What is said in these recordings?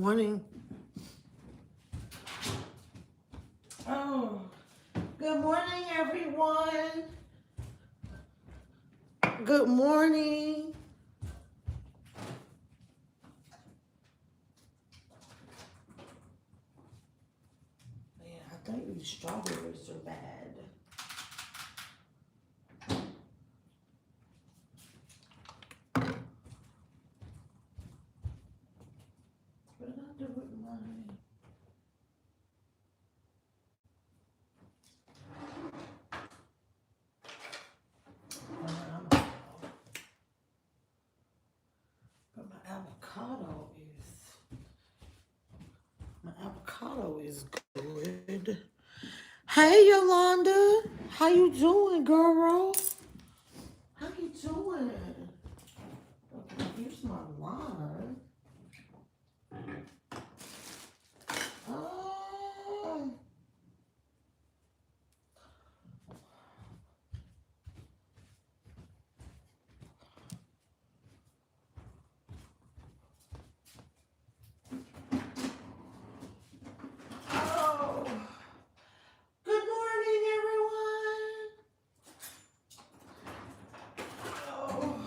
morning. Oh, good morning, everyone. Good morning. Man, I think these strawberries are bad. What did I do with mine? But my avocado is good. Hey, Yolanda, how you doing, girl? How you doing? Okay, here's my wine. Oh. Oh. Good morning, everyone. Oh.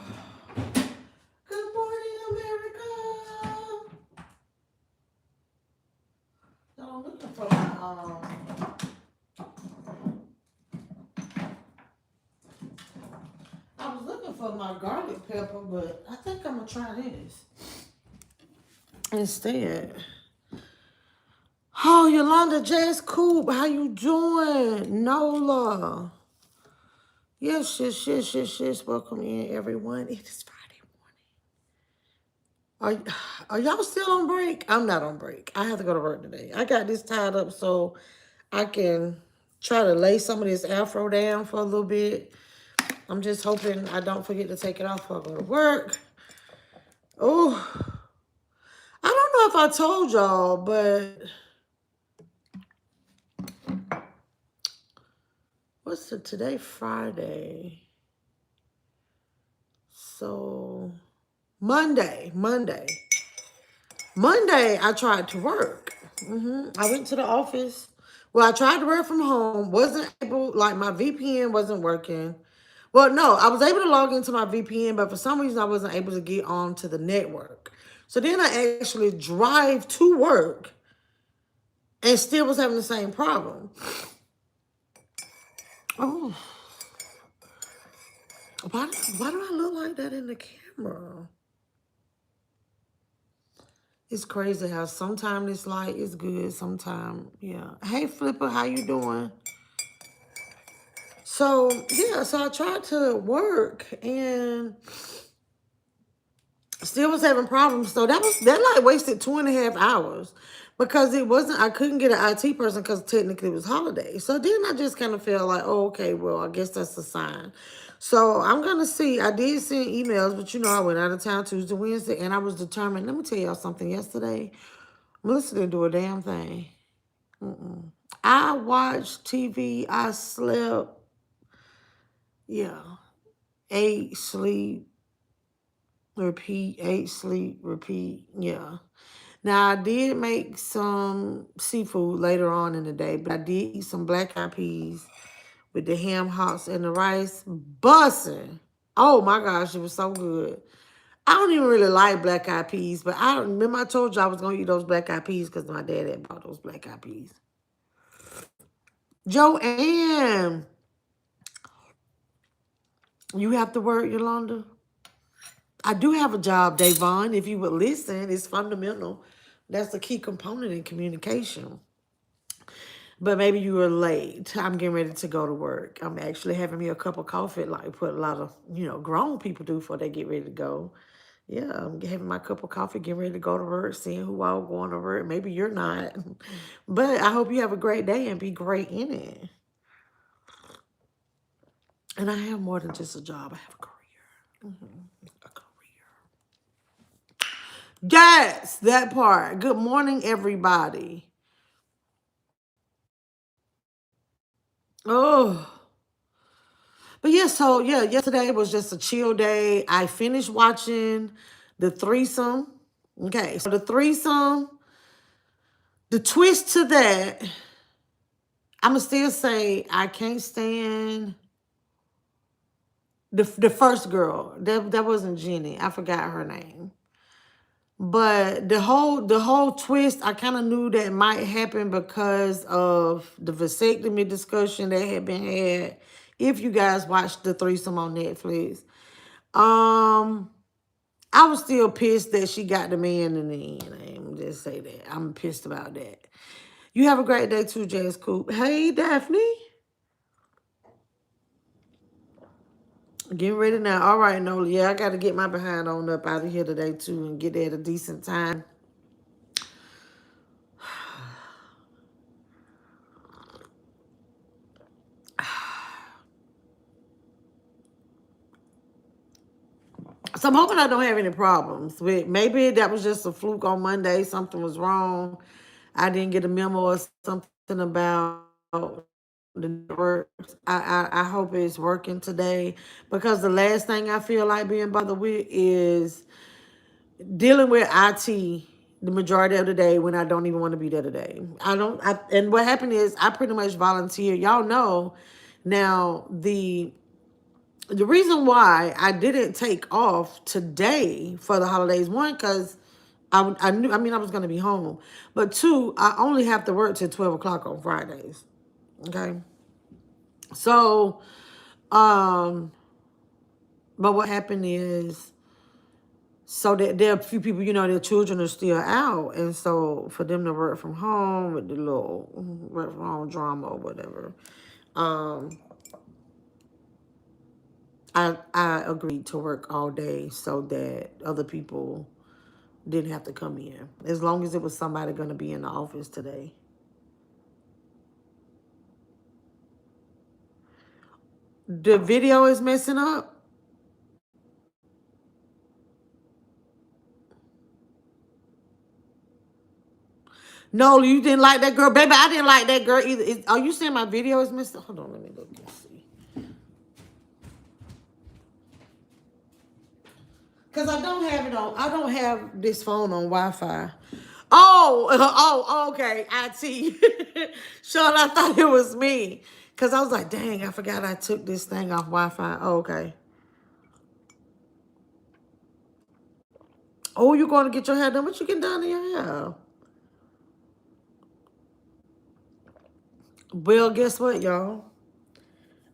Good morning, America. So I'm looking for my I was looking for my garlic pepper, but I think I'm gonna try this instead. Oh, Yolanda Jazz Coop, how you doing? Nola. Yes. Welcome in, everyone. It is Friday morning. Are y'all still on break? I'm not on break. I have to go to work today. I got this tied up so I can try to lay some of this afro down for a little bit. I'm just hoping I don't forget to take it off before I go to work. Oh, I don't know if I told y'all, but today? Friday. So Monday, I tried to work. I went to the office. Well, I tried to work from home. Wasn't able, like my VPN wasn't working. Well, no, I was able to log into my VPN, but for some reason I wasn't able to get onto the network. So then I actually drive to work and still was having the same problem. Oh, why do I look like that in the camera? It's crazy how sometimes this light is good, sometimes, yeah. Hey, Flipper, how you doing? So, yeah, so I tried to work and still was having problems. So that like wasted 2.5 hours because I couldn't get an IT person because technically it was holiday. So then I just kind of felt like, oh, okay, well, I guess that's a sign. So I'm going to see. I did send emails, but I went out of town Tuesday, Wednesday, and I was determined. Let me tell y'all something. Yesterday, Melissa didn't do a damn thing. I watched TV. I slept. Yeah. Ate, sleep, repeat, ate, sleep, repeat. Yeah. Now, I did make some seafood later on in the day, but I did eat some black eyed peas with the ham hocks and the rice. Bussin'. Oh my gosh, it was so good. I don't even really like black eyed peas, but I don't remember I told you I was going to eat those black eyed peas because my dad had bought those black eyed peas. Joanne, you have to work, Yolanda? I do have a job, Davon. If you would listen, it's fundamental. That's a key component in communication. But maybe you were late. I'm getting ready to go to work. I'm actually having me a cup of coffee, like what a lot of, grown people do before they get ready to go. Yeah, I'm having my cup of coffee, getting ready to go to work, seeing who all going to work. Maybe you're not. But I hope you have a great day and be great in it. And I have more than just a job. I have a career. A career. Yes, that part. Good morning, everybody. Oh. But yeah, so yeah, yesterday was just a chill day. I finished watching the threesome. Okay, so the threesome, The twist to that, I'ma still say I can't stand the first girl. That wasn't Jenny. I forgot her name. But the whole twist, I kind of knew that might happen because of the vasectomy discussion that had been had. If you guys watched the threesome on Netflix, um, I was still pissed that she got the man in the end. I'm just say that I'm pissed about that. You have a great day too, Jazz Coop. Hey, Daphne. Getting ready now. All right, Nola. Yeah, I got to get my behind on up out of here today too and get there at a decent time. So I'm hoping I don't have any problems with. Maybe that was just a fluke on Monday. Something was wrong. I didn't get a memo or something about the network. I hope it's working today because the last thing I feel like being bothered with is dealing with IT the majority of the day when I don't even want to be there today. And what happened is I pretty much volunteered. Y'all know now the reason why I didn't take off today for the holidays, one, because I knew, I mean, I was going to be home. But two, I only have to work till 12 o'clock on Fridays. Okay. So, but what happened is, so that there are a few people, their children are still out. And so for them to work from home with the little work from home drama or whatever, I agreed to work all day so that other people didn't have to come in. As long as it was somebody going to be in the office today. The video is messing up. No, you didn't like that girl. Baby, I didn't like that girl either. Are you saying my video is messed up? Hold on, let me look and see. Because I don't have it on. I don't have this phone on Wi-Fi. Okay. IT. Sean, I thought it was me. Because I was like, dang, I forgot I took this thing off Wi-Fi. Okay. Oh, you're going to get your hair done? What you getting done in your hair? Well, guess what, y'all?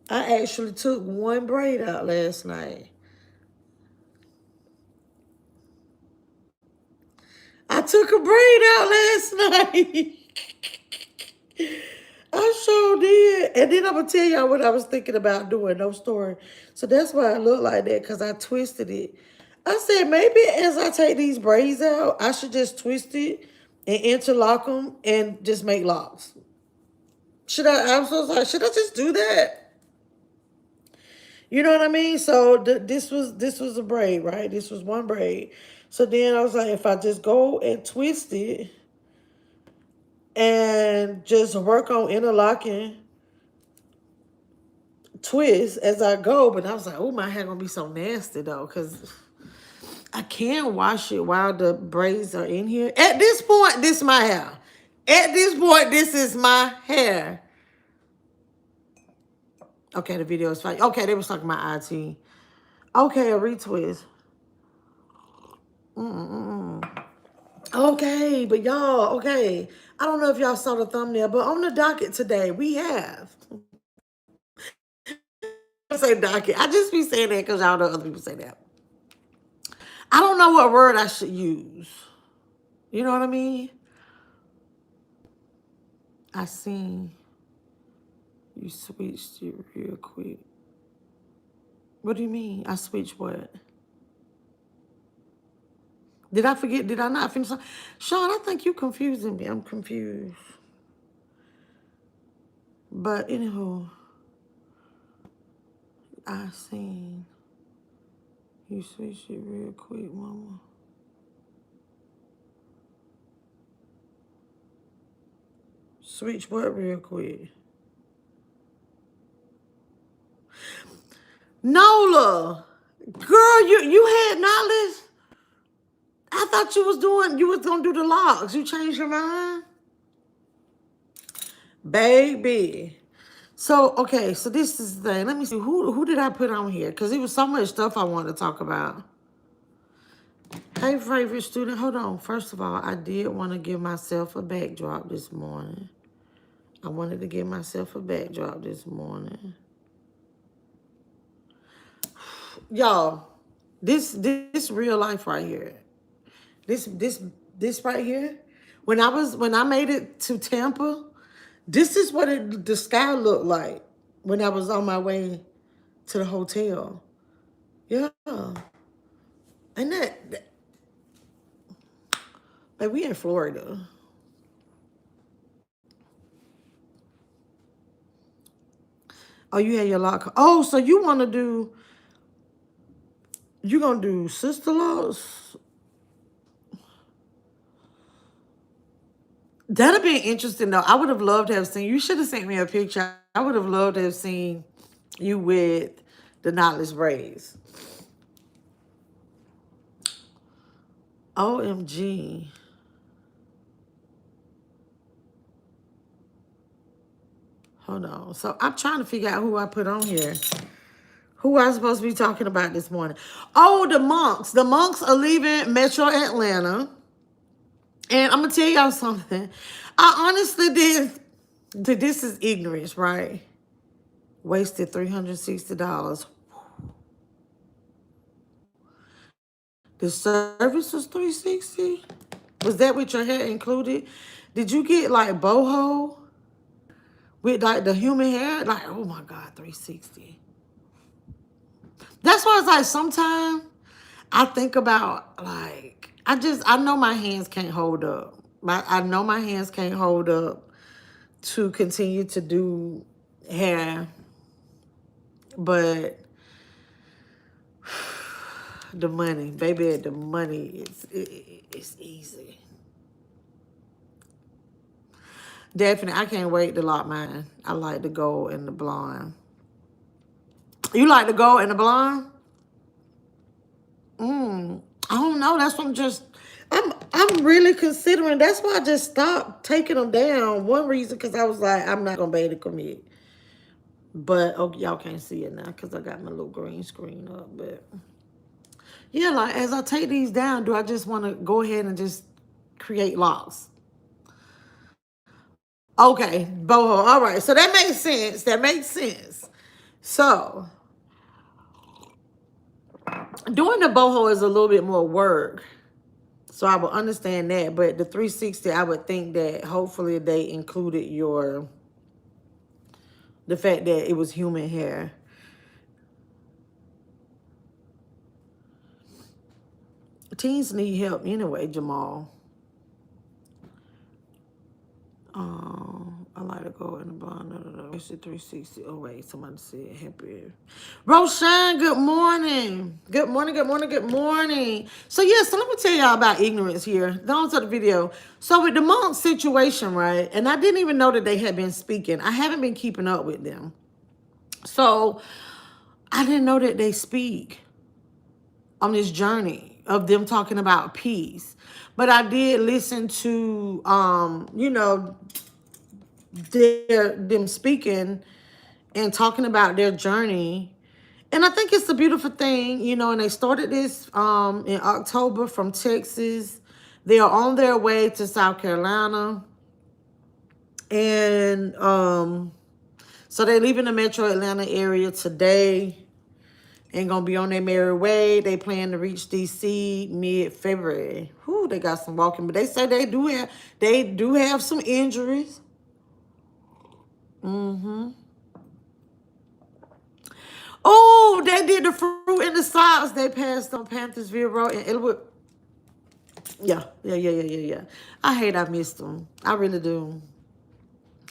I actually took one braid out last night. I took a braid out last night. I sure did. And then I'm going to tell y'all what I was thinking about doing. No story. So that's why I look like that, because I twisted it. I said, maybe as I take these braids out, I should just twist it and interlock them and just make locks. I was like, should I just do that? You know what I mean? So this was a braid, right? This was one braid. So then I was like, if I just go and twist it and just work on interlocking twist as I go, but I was like, oh, my hair gonna be so nasty though, because I can't wash it while the braids are in here. At this point, this is my hair. At this point, this is my hair. Okay, the video is fine. Okay, they was talking about IT. Okay, a retwist. Okay, but y'all, okay. I don't know if y'all saw the thumbnail, but on the docket today, we have. I say docket. I just be saying that because y'all know other people say that. I don't know what word I should use. You know what I mean? I seen you switched it real quick. What do you mean? I switched what? Did I forget? Did I not finish? Sean, I think you confusing me. I'm confused. But anywho, I seen you switched it real quick, mama. Switch what real quick? Nola, girl, you had knowledge. I thought you was gonna do the locks. You changed your mind? Baby. So, okay, so this is the thing. Let me see. Who did I put on here? Because it was so much stuff I wanted to talk about. Hey, favorite student. Hold on. First of all, I did want to give myself a backdrop this morning. I wanted to give myself a backdrop this morning. Y'all, this real life right here. This right here. When I made it to Tampa, this is what the sky looked like when I was on my way to the hotel. Yeah. And like we in Florida. Oh, you had your lock. Oh, so you gonna do sister laws? That'd be interesting though. I would have loved to have seen. You should have sent me a picture. I would have loved to have seen you with the knotless braids. OMG. Hold on. So I'm trying to figure out who I put on here. Who I supposed to be talking about this morning? Oh, the monks. The monks are leaving Metro Atlanta. And I'm gonna tell y'all something. I honestly did. This is ignorance, right? Wasted $360. The service was $360. Was that with your hair included? Did you get like boho with like the human hair? Like, oh my God, $360. That's why it's like sometimes I think about like I know my hands can't hold up. I know my hands can't hold up to continue to do hair, but the money, baby, the money it's easy. Definitely, I can't wait to lock mine. I like the gold and the blonde. You like the gold and the blonde? I don't know. That's what I'm really considering. That's why I just stopped taking them down. One reason because I was like, I'm not gonna be able to commit. But oh, y'all can't see it now because I got my little green screen up. But yeah, like as I take these down, do I just want to go ahead and just create locks? Okay, boho. All right, so that makes sense. That makes sense. So doing the boho is a little bit more work. So I would understand that, but the 360, I would think that hopefully they included the fact that it was human hair. Teens need help anyway, Jamal. I like to go in the blonde. No. It's 360. Oh, wait. Somebody said happy. Roshan, good morning. Good morning, good morning, good morning. So, yeah, so let me tell y'all about ignorance here. Down to the video. So, with the monk situation, right? And I didn't even know that they had been speaking. I haven't been keeping up with them. So, I didn't know that they speak on this journey of them talking about peace. But I did listen to, them speaking and talking about their journey. And I think it's a beautiful thing, and they started this in October from Texas. They are on their way to South Carolina. And so they're leaving the Metro Atlanta area today and gonna be on their merry way. They plan to reach DC mid-February. Whew, they got some walking, but they say they do have some injuries. Oh, they did the fruit and the sides. They passed on Panthersville Road and Elwood. Yeah. I hate I missed them. I really do.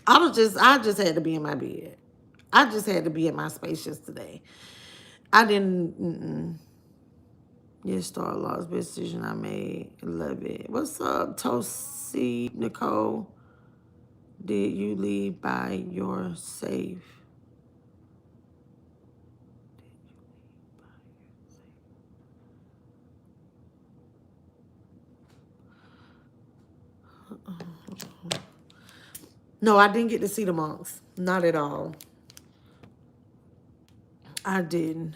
I just had to be in my bed. I just had to be in my space yesterday. I didn't. Yes, Star Law's best decision I made. Love it. What's up, Toasty Nicole? Did you leave by your safe? No, I didn't get to see the monks. Not at all. I didn't.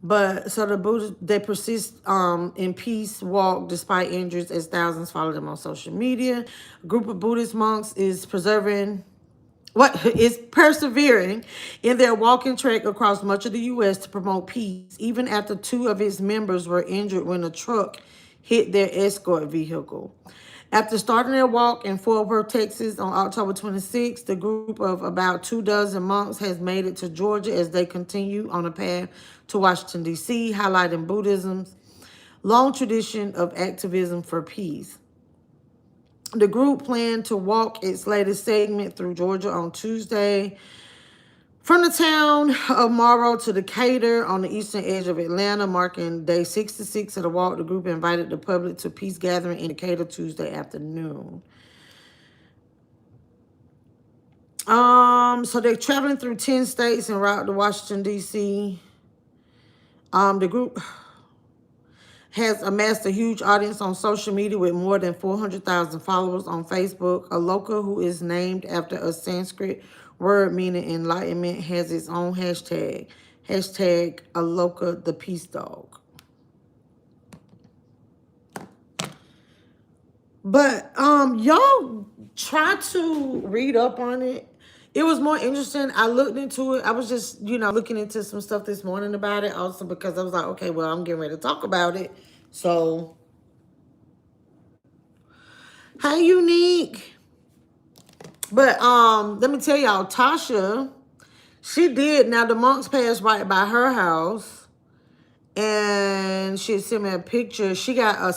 But so the Buddhists, they persist in peace walk despite injuries as thousands follow them on social media. A group of Buddhist monks is persevering in their walking trek across much of the U.S. to promote peace, even after two of its members were injured when a truck hit their escort vehicle. After starting their walk in Fort Worth, Texas on October 26th, the group of about 24 monks has made it to Georgia as they continue on a path to Washington, D.C., highlighting Buddhism's long tradition of activism for peace. The group planned to walk its latest segment through Georgia on Tuesday from the town of Morrow to Decatur on the eastern edge of Atlanta, marking day 66 of the walk. The group invited the public to a peace gathering in Decatur Tuesday afternoon. So they're traveling through 10 states en route to Washington, D.C. The group has amassed a huge audience on social media with more than 400,000 followers on Facebook. Aloka, who is named after a Sanskrit word meaning enlightenment, has its own hashtag. Hashtag Aloka the Peace Dog. But y'all try to read up on it. It was more interesting. I looked into it. I was just, looking into some stuff this morning about it also because I was like, okay, well, I'm getting ready to talk about it. So, hey, Unique. But let me tell y'all, Tasha, she did. Now, the monks passed right by her house. And she sent me a picture. She got a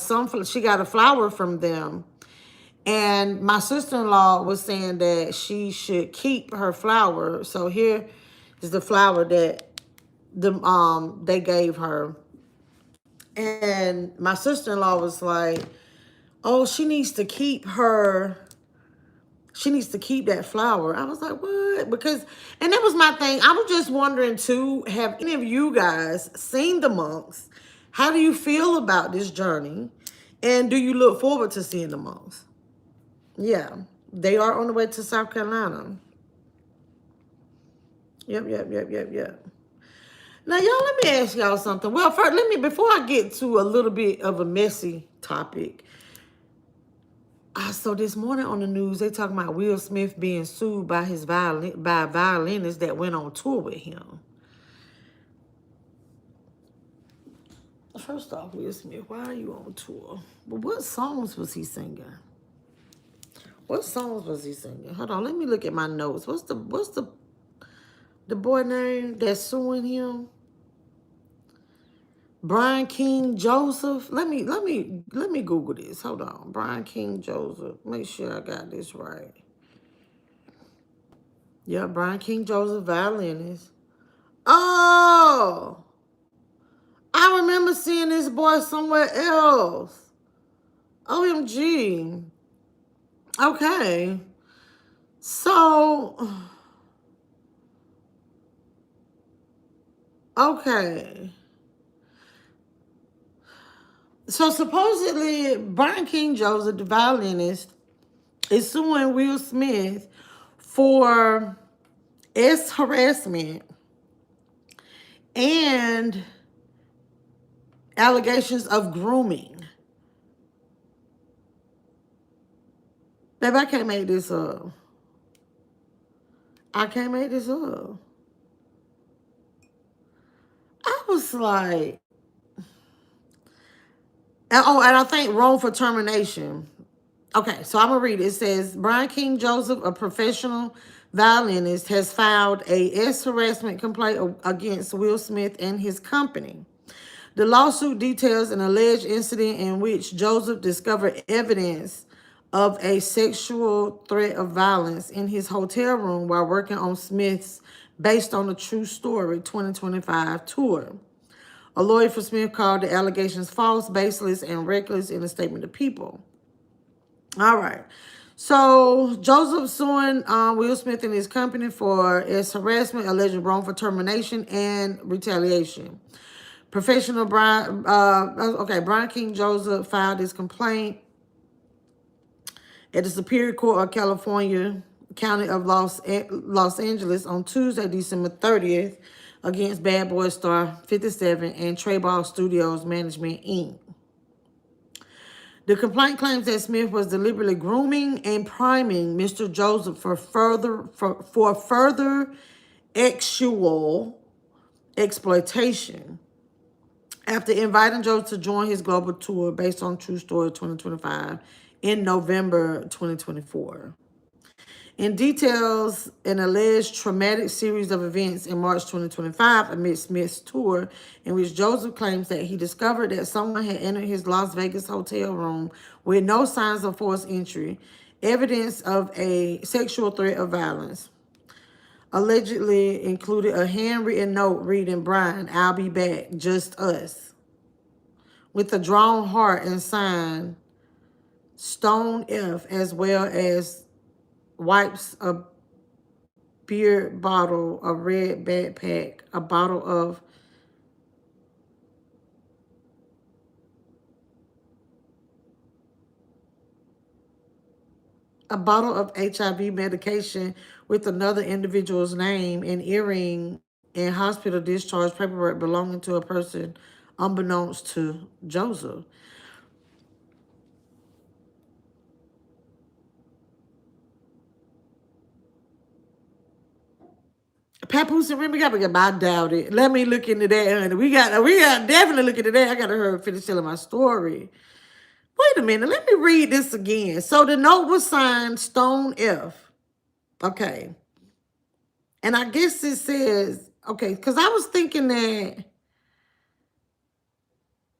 flower from them. And my sister-in-law was saying that she should keep her flower. So here is the flower that they gave her. And my sister-in-law was like, oh, she needs to keep that flower. I was like, what? Because, and that was my thing. I was just wondering too, have any of you guys seen the monks? How do you feel about this journey? And do you look forward to seeing the monks? Yeah, they are on the way to South Carolina. Yep. Now, y'all, let me ask y'all something. Well, first, before I get to a little bit of a messy topic. So this morning on the news, they talking about Will Smith being sued by violinists that went on tour with him. First off, Will Smith, why are you on tour? But what songs was he singing? Hold on, let me look at my notes. What's the boy name that's suing him? Brian King Joseph. Let me Google this. Hold on. Brian King Joseph. Make sure I got this right. Yeah, Brian King Joseph, violinist. Oh, I remember seeing this boy somewhere else. OMG. Okay. So, okay. So supposedly, Brian King Joseph, the violinist, is suing Will Smith for harassment and allegations of grooming. Baby, I can't make this up. I was like, and I think wrongful termination. Okay, so I'm going to read it. It says, Brian King Joseph, a professional violinist, has filed a harassment complaint against Will Smith and his company. The lawsuit details an alleged incident in which Joseph discovered evidence of a sexual threat of violence in his hotel room while working on Smith's Based on a True Story 2025 tour. A lawyer for Smith called the allegations false, baseless, and reckless in a statement to People. All right. So Joseph suing Will Smith and his company for harassment, alleged wrongful termination, and retaliation. Professional Brian King Joseph filed his complaint at the Superior Court of California, County of Los Angeles on Tuesday, December 30th, against Bad Boy Star 57 and Trayball Studios Management, Inc. The complaint claims that Smith was deliberately grooming and priming Mr. Joseph for further sexual exploitation after inviting Joseph to join his global tour based on True Story 2025 in November 2024. In details an alleged traumatic series of events in March 2025 amid Smith's tour, in which Joseph claims that he discovered that someone had entered his Las Vegas hotel room with no signs of forced entry, evidence of a sexual threat of violence. Allegedly included a handwritten note reading, "Brian, I'll be back, just us," with a drawn heart and sign Stone F, as well as wipes, a beer bottle, a red backpack, a bottle of HIV medication with another individual's name, an earring, and hospital discharge paperwork belonging to a person unbeknownst to Joseph. Papoose and Remy got to I doubt it. Let me look into that, honey. We got definitely look into that. I gotta hurry finish telling my story. Wait a minute, let me read this again. So the note was signed Stone F. Okay. And I guess it says, okay, because I was thinking that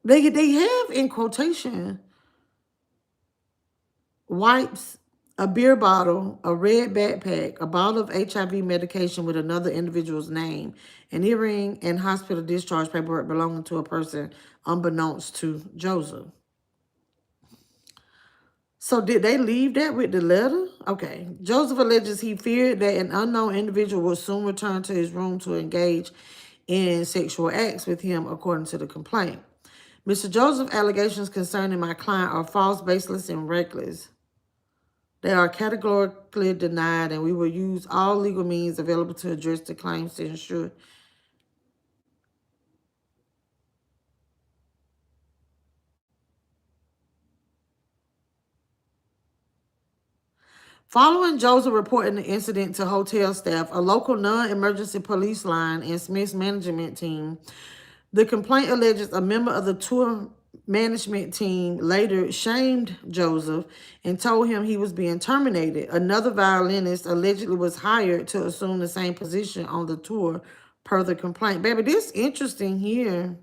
they have in quotation wipes, a beer bottle, a red backpack, a bottle of HIV medication with another individual's name, an earring, and hospital discharge paperwork belonging to a person unbeknownst to Joseph. So did they leave that with the letter? Okay. Joseph alleges he feared that an unknown individual would soon return to his room to engage in sexual acts with him, according to the complaint. Mr. Joseph's allegations concerning my client are false, baseless, and reckless. They are categorically denied, and we will use all legal means available to address the claims to ensure following Joseph reporting the incident to hotel staff, a local non-emergency police line, and Smith's management team, the complaint alleges a member of the tour management team later shamed Joseph and told him he was being terminated. Another violinist allegedly was hired to assume the same position on the tour per the complaint. Baby, this interesting here.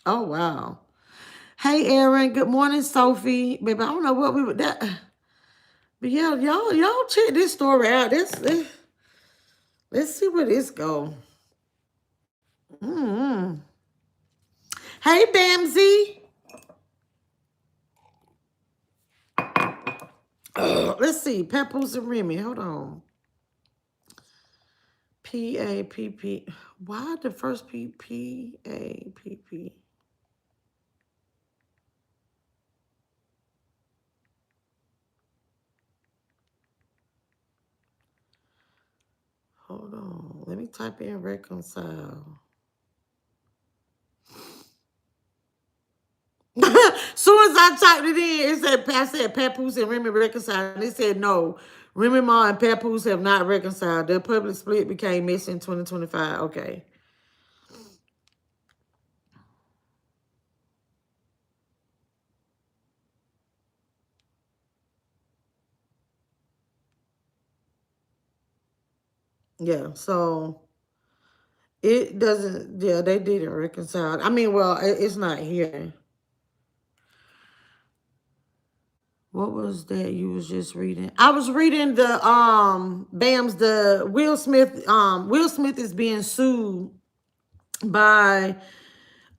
Oh, wow. Hey, Aaron. Good morning, Sophie. Baby, I don't know what we would that. But yeah, y'all check this story out. Let's see where this go. Hey, Bamsy. Let's see. Papoose and Remy. Hold on. P-A-P-P. Why the first P-P-A-P-P? Hold on. Let me type in reconcile. Soon as I typed it in, I said Papoose and Remy reconciled. And it said no. Remy Ma and Papoose have not reconciled. Their public split became messy in 2025. Okay. Yeah, so it doesn't, yeah, they didn't reconcile. I mean, well, it's not here. What was that you was just reading? I was reading the Bams, the Will Smith is being sued by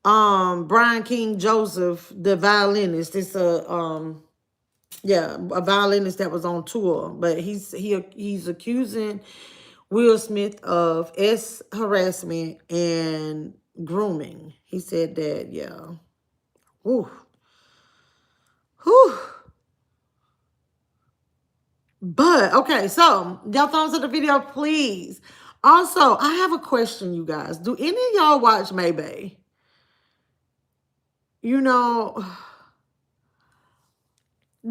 Brian King Joseph, the violinist. It's a violinist that was on tour, but he's accusing Will Smith of harassment and grooming. He said that, yeah. Ooh. Whew. But, okay, so, y'all thumbs up the video, please. Also, I have a question, you guys. Do any of y'all watch Maybay? You know,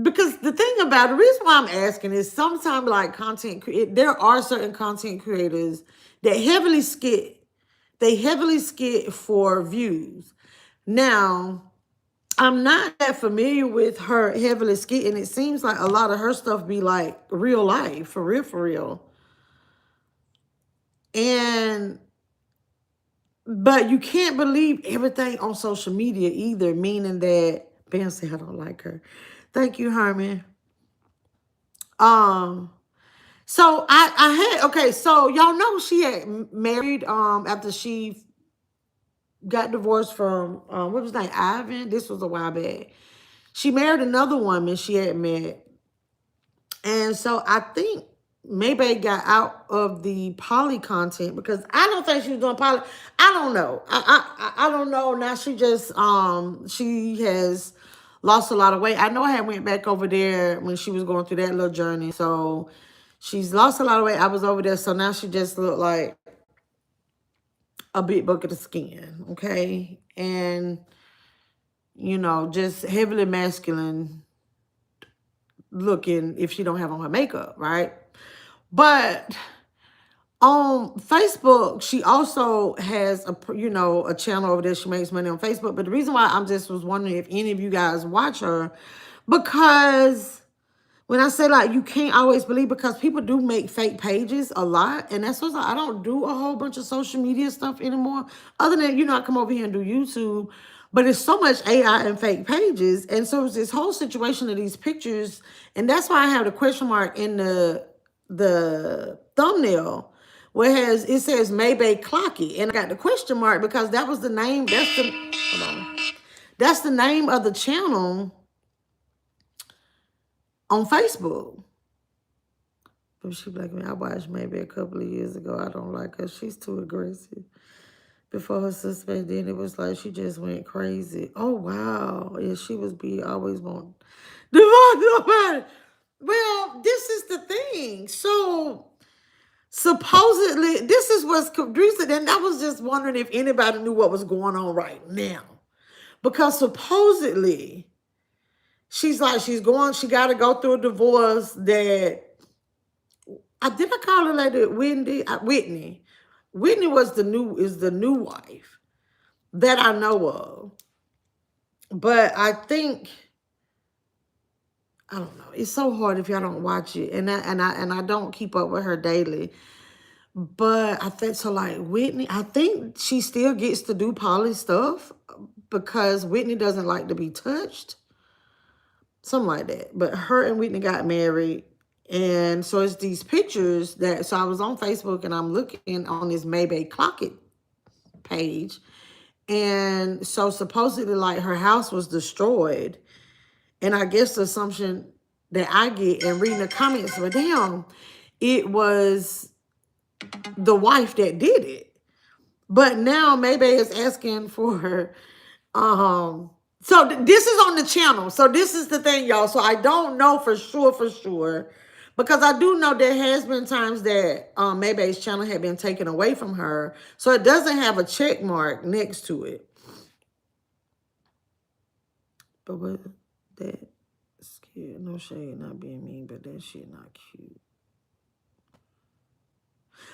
because the thing about the reason why I'm asking is sometimes, like, there are certain content creators that heavily skit. They heavily skit for views. Now, I'm not that familiar with her heavily skitting. It seems like a lot of her stuff be like real life, for real, for real. But you can't believe everything on social media either, meaning that Bam said I don't like her. Thank you, Herman. So I had, okay, so y'all know she had married after she got divorced from what was his name? Ivan. This was a while back. She married another woman she had met. And so I think Maybay got out of the poly content because I don't think she was doing poly. I don't know. I don't know. Now she has lost a lot of weight. I know I had went back over there when she was going through that little journey. So she's lost a lot of weight. I was over there. So now she just looked like a big bucket of skin. Okay. And, you know, just heavily masculine looking if she don't have on her makeup, right? But on Facebook, she also has a channel over there. She makes money on Facebook. But the reason why I'm just was wondering if any of you guys watch her, because when I say like you can't always believe, because people do make fake pages a lot, and that's what's like, I don't do a whole bunch of social media stuff anymore. Other than I come over here and do YouTube, but it's so much AI and fake pages, and so it's this whole situation of these pictures, and that's why I have the question mark in the thumbnail where it says Maybay Clocky, and I got the question mark because that was the name. That's the name of the channel on Facebook. But she like me. I watched maybe a couple of years ago. I don't like her. She's too aggressive. Before her suspect, then it was like she just went crazy. Oh wow. Yeah, she was always wanting divorce nobody. Well, this is the thing. So supposedly, this is what's confusing. And I was just wondering if anybody knew what was going on right now. Because supposedly, she got to go through a divorce that, did I call her lady Whitney? Whitney is the new wife that I know of. But I think, I don't know. It's so hard if y'all don't watch it. And I don't keep up with her daily. But I think so like Whitney, I think she still gets to do poly stuff because Whitney doesn't like to be touched. Something like that. But her and Whitney got married. And so it's these pictures so I was on Facebook and I'm looking on this Maybay Clockett page. And so supposedly like her house was destroyed. And I guess the assumption that I get and reading the comments were, damn, it was the wife that did it. But now Maybay is asking for her, so this is on the channel. So this is the thing, y'all. So I don't know for sure, because I do know there has been times that Maybay's channel had been taken away from her. So it doesn't have a check mark next to it. But what that scared, no shade, not being mean, but that shit not cute.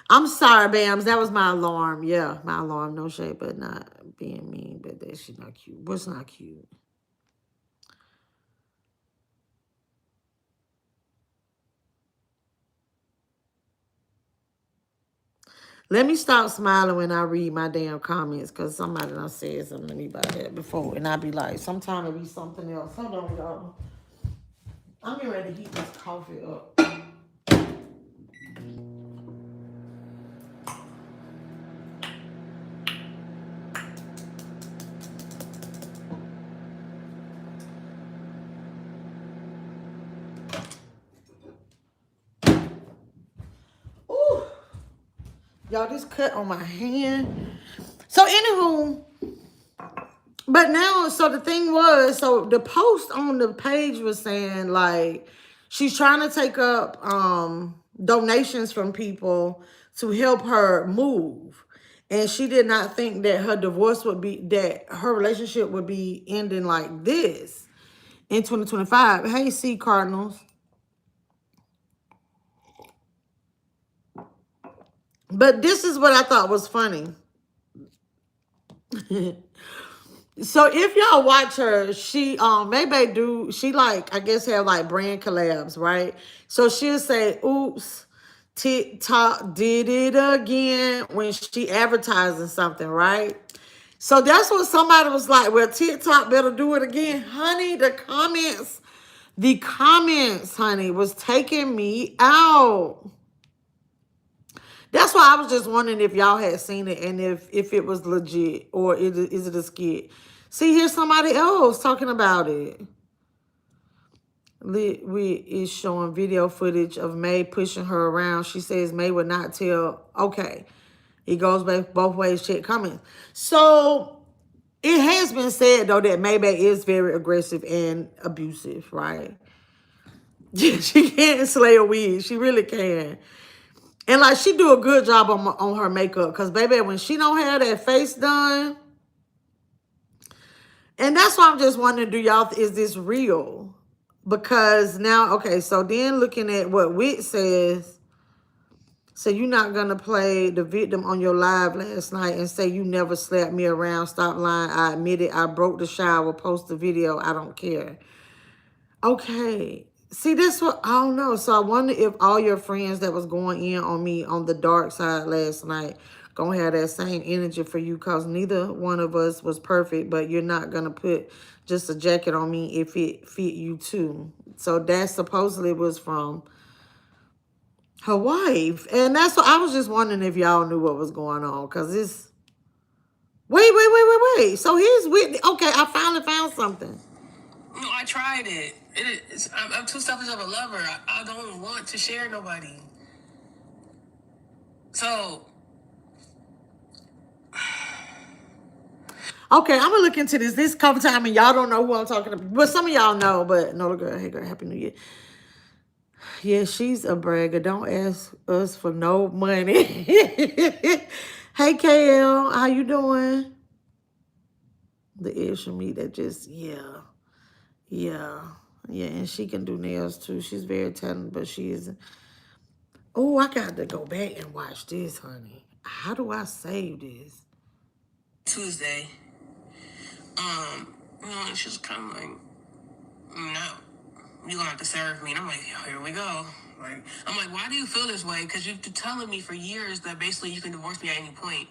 I'm sorry, Bams. That was my alarm. Yeah, my alarm. No shade, but not being mean, but that shit not cute. What's not cute? Let me stop smiling when I read my damn comments because somebody done said something to me about that before. And I be like, sometimes it be something else. Hold on, y'all. I'm getting ready to heat this coffee up. Ooh. Y'all, this cut on my hand. So, anywho, But now, so the thing was, so the post on the page was saying like she's trying to take up donations from people to help her move. And she did not think that her divorce would be, that her relationship would be ending like this in 2025. Hey, C Cardinals. But this is what I thought was funny. So if y'all watch her, she Maybay do, she like, I guess have like brand collabs, right? So she'll say, oops, TikTok did it again when she advertising something, right? So that's what somebody was like, well, TikTok better do it again. Honey, the comments, honey, was taking me out. That's why I was just wondering if y'all had seen it and if it was legit or is it a skit. See, here's somebody else talking about it. We is showing video footage of May pushing her around. She says May would not tell. Okay, it goes back both ways. Check comments. So it has been said though that Maybay is very aggressive and abusive, right? She can't slay a wig. She really can. And like she do a good job on her makeup. Cause baby, when she don't have that face done. And that's why I'm just wondering, do y'all, is this real? Because now, okay, so then looking at what Wit says, so you're not going to play the victim on your live last night and say you never slapped me around. Stop lying. I admit it. I broke the shower. Post the video. I don't care. Okay. See, that's what, I don't know. So I wonder if all your friends that was going in on me on the dark side last night gonna have that same energy for you, because neither one of us was perfect, but you're not gonna put just a jacket on me if it fit you too. So that supposedly was from her wife. And that's what I was just wondering if y'all knew what was going on, because it's, wait. So here's Whitney. Okay, I finally found something. No, I tried it. I'm too selfish of a lover. I don't want to share nobody. So, okay, I'm gonna look into this cover time, and y'all don't know who I'm talking about. But some of y'all know, but no, girl, hey girl, happy new year. Yeah, she's a bragger. Don't ask us for no money. Hey KL, how you doing? The ish from me that just, yeah, and she can do nails too. She's very talented, but she isn't. Oh, I got to go back and watch this, honey. How do I save this? Tuesday, she was kind of like, no, you're gonna have to serve me. And I'm like, here we go. Like, I'm like, why do you feel this way? Because you've been telling me for years that basically you can divorce me at any point.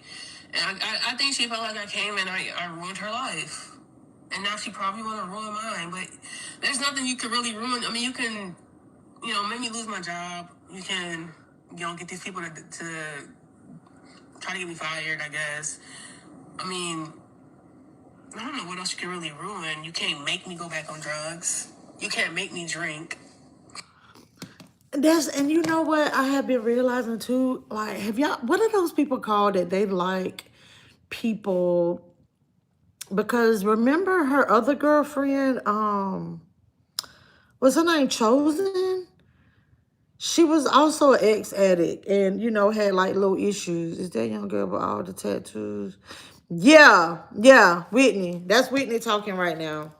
And I think she felt like I came and I ruined her life. And now she probably want to ruin mine. But there's nothing you can really ruin. I mean, you can, make me lose my job. You can, get these people to try to get me fired, I guess. I mean, I don't know what else you can really ruin. You can't make me go back on drugs. You can't make me drink. And you know what I have been realizing too? Like, what are those people called that they like people? Because remember her other girlfriend, was her name Chosen? She was also an ex-addict and, had like little issues. Is that young girl with all the tattoos? Yeah, Whitney. That's Whitney talking right now.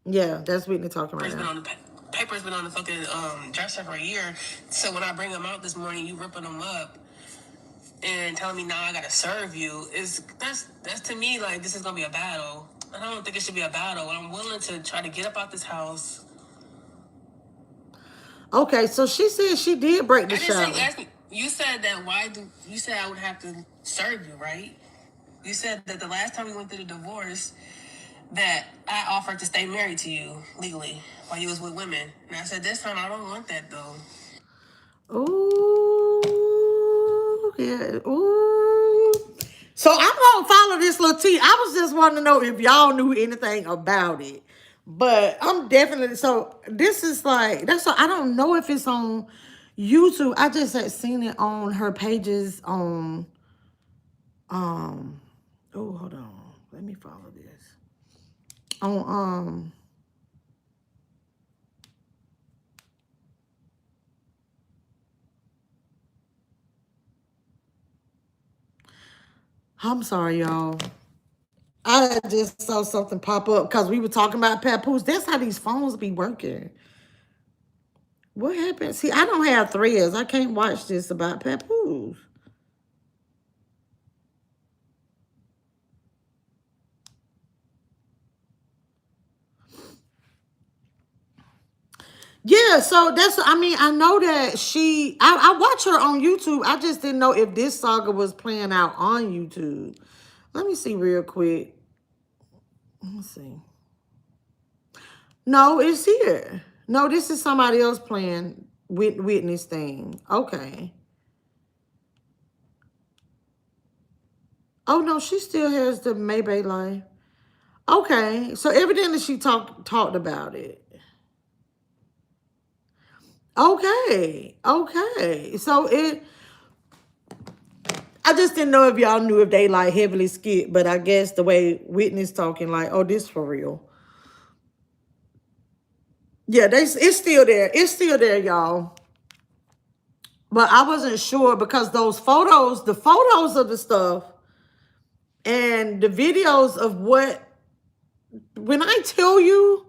Yeah, that's Whitney talking right now. Paper's been on the fucking dresser for a year. So when I bring them out this morning, you ripping them up and telling me now I gotta serve you. That's to me like this is gonna be a battle. I don't think it should be a battle. I'm willing to try to get up out this house. Okay, so she said she did break the shower. You said that you said I would have to serve you, right? You said that the last time we went through the divorce that I offered to stay married to you legally while you was with women. And I said this time I don't want that though. Ooh, yeah, ooh. So I'm gonna follow this little tea. I was just wanting to know if y'all knew anything about it. But I'm definitely, so this is like, that's what, I don't know if it's on YouTube. I just had seen it on her pages on, oh, hold on. Let me follow this. On I'm sorry, y'all. I just saw something pop up because we were talking about papoose. That's how these phones be working. What happened? See, I don't have threads. I can't watch this about papoose. Yeah, so that's, I mean, I know that I watch her on YouTube. I just didn't know if this saga was playing out on YouTube. Let me see real quick. Let's see. No, it's here. No, this is somebody else playing Whitney's thing. Okay. Oh, no, she still has the Maybay life. Okay, so evidently she talked about it. Okay, okay. So I just didn't know if y'all knew if they like heavily skipped, but I guess the way Whitney's talking, like, oh, this for real. Yeah, it's still there. It's still there, y'all. But I wasn't sure because those photos, the photos of the stuff and the videos of when I tell you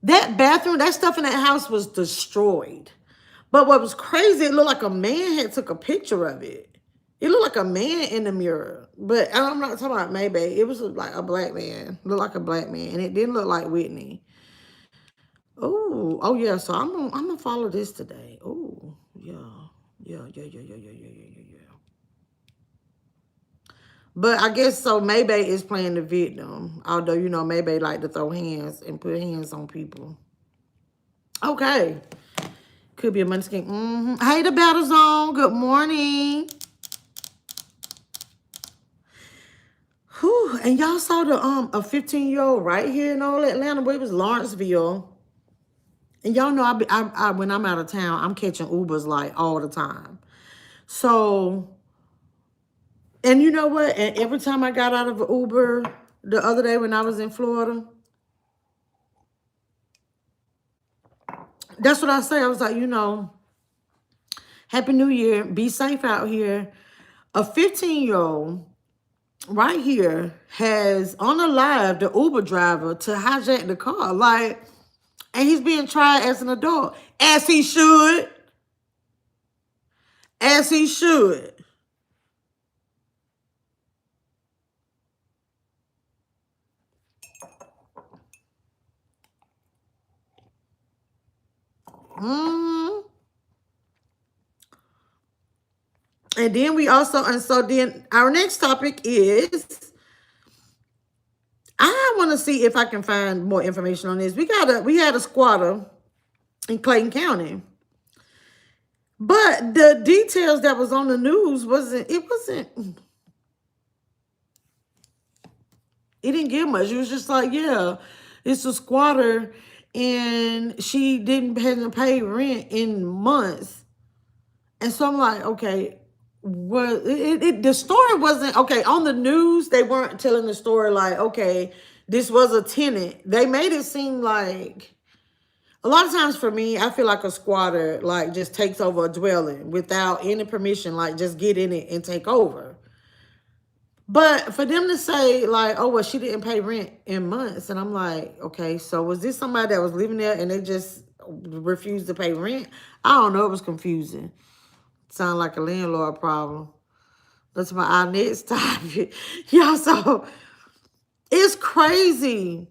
that bathroom, that stuff in that house was destroyed. But what was crazy, it looked like a man had took a picture of it. It looked like a man in the mirror. But I'm not talking about Maybay. It was like a black man. Looked like a black man. And it didn't look like Whitney. Oh yeah. So I'm gonna follow this today. Oh, yeah. Yeah. But I guess so Maybay is playing the victim. Although, you know, Maybay like to throw hands and put hands on people. Okay. Could be a munchkin. Hey, the Battle Zone. Good morning. Whew. And y'all saw the a 15-year-old right here in old Atlanta, where it was Lawrenceville. And y'all know I when I'm out of town, I'm catching Ubers like all the time. So, and you know what? And every time I got out of an Uber the other day when I was in Florida, that's what I say. I was like, you know, Happy New Year. Be safe out here. A 15-year-old right here has on a live the Uber driver to hijack the car. Like, and he's being tried as an adult. As he should. As he should. And then we also, and so then our next topic is, I want to see if I can find more information on this. We had a squatter in Clayton County. But the details that was on the news it didn't give much. It was just like, yeah, it's a squatter and she hasn't paid rent in months. And so I'm like, okay, the story wasn't okay on the news. They weren't telling the story like, okay, this was a tenant. They made it seem like a lot of times for me, I feel like a squatter like just takes over a dwelling without any permission, like just get in it and take over. But for them to say like, oh well, she didn't pay rent in months, and I'm like, okay, so was this somebody that was living there and they just refused to pay rent? I don't know. It was confusing. Sound like a landlord problem. That's our next topic. Yeah, so it's crazy.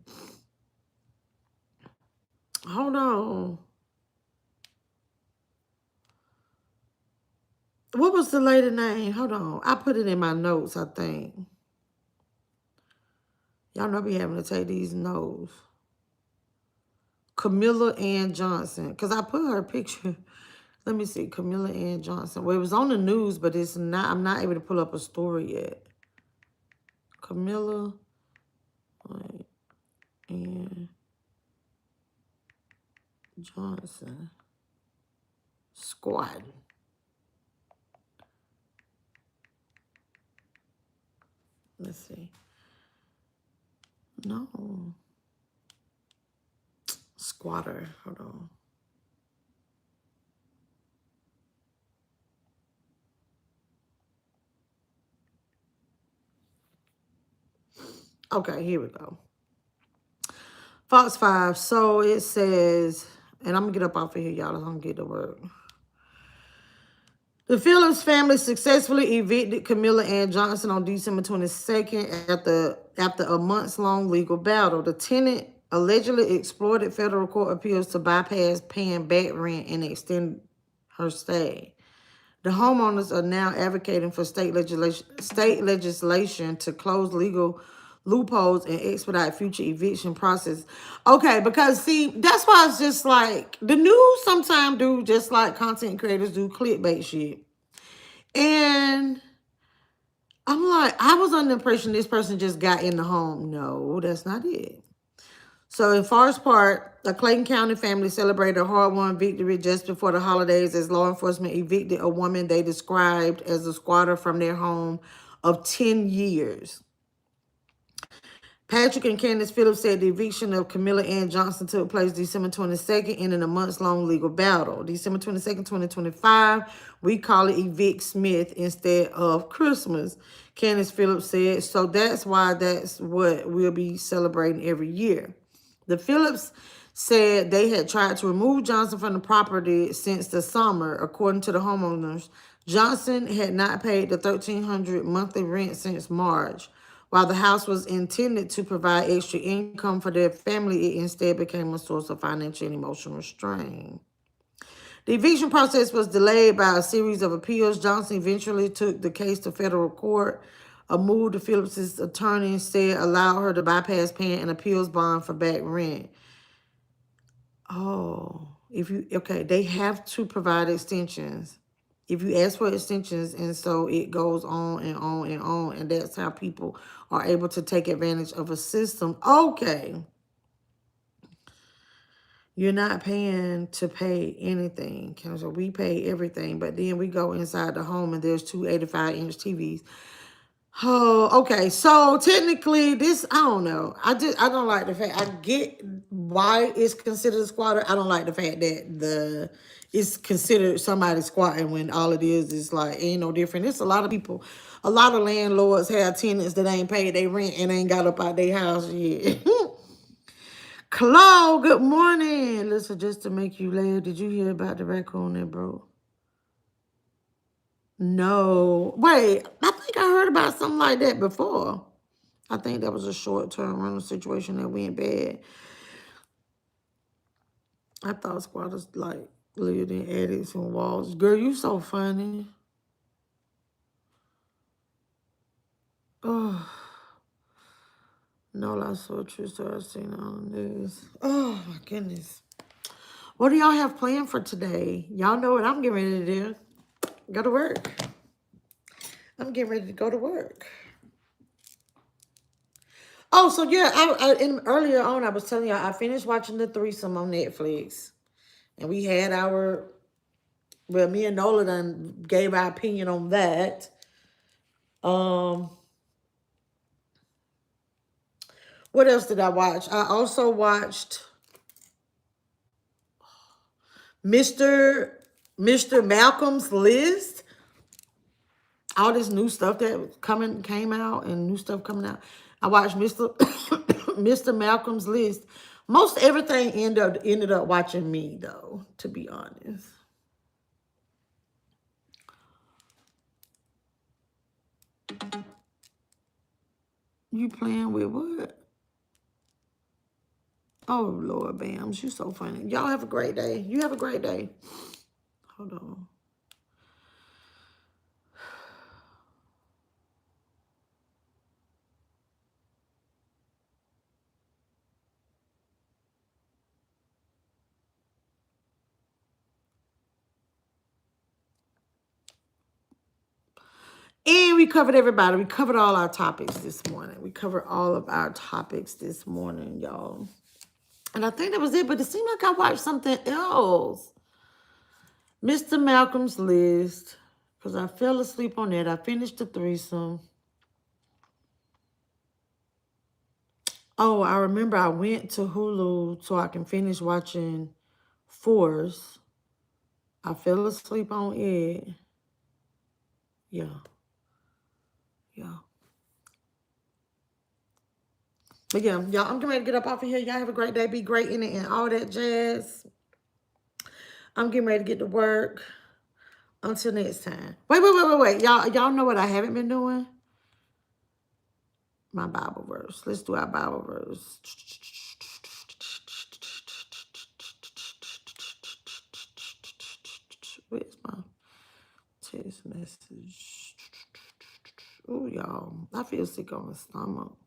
Hold on. What was the lady name? Hold on. I put it in my notes, I think. Y'all know me having to take these notes. Camilla Ann Johnson. Because I put her picture. Let me see. Camilla Ann Johnson. Well, it was on the news, but it's not. I'm not able to pull up a story yet. Camilla Ann Johnson. Squad. Let's see. No. Squatter. Hold on. Okay, here we go. Fox 5. So it says, and I'm going to get up off of here, y'all. I'm going to get to work. The Phillips family successfully evicted Camilla Ann Johnson on December 22nd after a months-long legal battle. The tenant allegedly exploited federal court appeals to bypass paying back rent and extend her stay. The homeowners are now advocating for state legislation to close legal loopholes and expedite future eviction process. Okay, because see, that's why it's just like the news sometimes do just like content creators do clickbait shit. And I'm like, I was under the impression this person just got in the home. No, that's not it. So in Forest Park, a Clayton County family celebrated a hard-won victory just before the holidays as law enforcement evicted a woman they described as a squatter from their home of 10 years. Patrick and Candace Phillips said the eviction of Camilla Ann Johnson took place December 22nd, ending a months-long legal battle. December 22nd, 2025, we call it Evict Smith instead of Christmas, Candace Phillips said. So that's why that's what we'll be celebrating every year. The Phillips said they had tried to remove Johnson from the property since the summer. According to the homeowners, Johnson had not paid the $1,300 monthly rent since March. While the house was intended to provide extra income for their family, it instead became a source of financial and emotional strain. The eviction process was delayed by a series of appeals. Johnson eventually took the case to federal court, a move the Phillips' attorney said allowed her to bypass paying an appeals bond for back rent. Oh, they have to provide extensions. If you ask for extensions, and so it goes on and on and on, and that's how people are able to take advantage of a system. Okay. You're not paying to pay anything. So we pay everything, but then we go inside the home and there's two 85-inch TVs. Oh, okay. So technically this, I don't know. I don't like the fact, I get why it's considered a squatter. I don't like the fact that it's considered somebody squatting when all it is like, ain't no different. It's a lot of people, a lot of landlords have tenants that ain't paid their rent and ain't got up out their house yet. Claude, good morning. Listen, just to make you laugh, did you hear about the raccoon that broke? No. Wait, I think I heard about something like that before. I think that was a short-term rental situation that went bad. I thought squatters like lived in attics and walls. Girl, you so funny. Oh, no, that's so true. So I've seen on the news. Oh my goodness. What do y'all have planned for today? Y'all know what I'm getting ready to do. Go to work. I'm getting ready to go to work. Oh, so yeah, earlier on, I was telling y'all, I finished watching The Threesome on Netflix. And we had me and Nola done gave our opinion on that. What else did I watch? I also watched Mr. Malcolm's List. All this new stuff that came out and new stuff coming out. I watched Mr. Malcolm's List. Most everything ended up watching me though, to be honest. You playing with what? Oh Lord, Bams, you so funny. Y'all have a great day. You have a great day. Hold on. And we covered everybody. We covered all our topics this morning. We covered all of our topics this morning, y'all. And I think that was it, but it seemed like I watched something else. Mr. Malcolm's List, because I fell asleep on that. I finished The Threesome. Oh, I remember I went to Hulu so I can finish watching Force. I fell asleep on it. Yeah. Yeah. But yeah, y'all, I'm getting ready to get up off of here. Y'all have a great day. Be great in it and all that jazz. I'm getting ready to get to work. Until next time. Wait. Y'all know what I haven't been doing? My Bible verse. Let's do our Bible verse. Where's my text message? Oh, y'all. I feel sick on the stomach.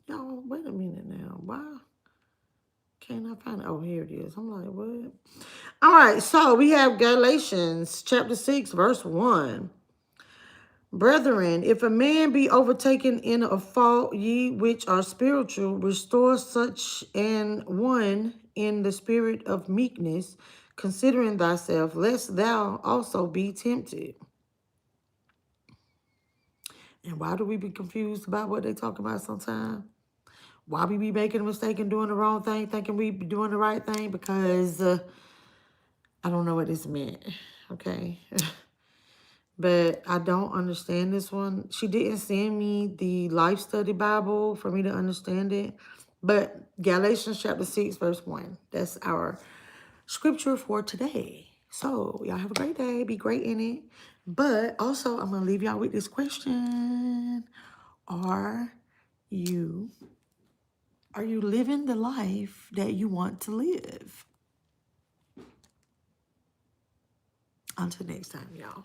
Y'all, wait a minute now. Why can't I find it? Oh, here it is. I'm like, what? All right, so we have Galatians chapter 6, verse 1. Brethren, if a man be overtaken in a fault, ye which are spiritual, restore such an one in the spirit of meekness, considering thyself, lest thou also be tempted. And why do we be confused about what they talk about sometimes? Why we be making a mistake and doing the wrong thing, thinking we be doing the right thing? Because I don't know what this meant, okay? But I don't understand this one. She didn't send me the Life Study Bible for me to understand it. But Galatians chapter 6, verse 1. That's our scripture for today. So y'all have a great day. Be great in it. But also, I'm going to leave y'all with this question. Are you living the life that you want to live? Until next time, y'all.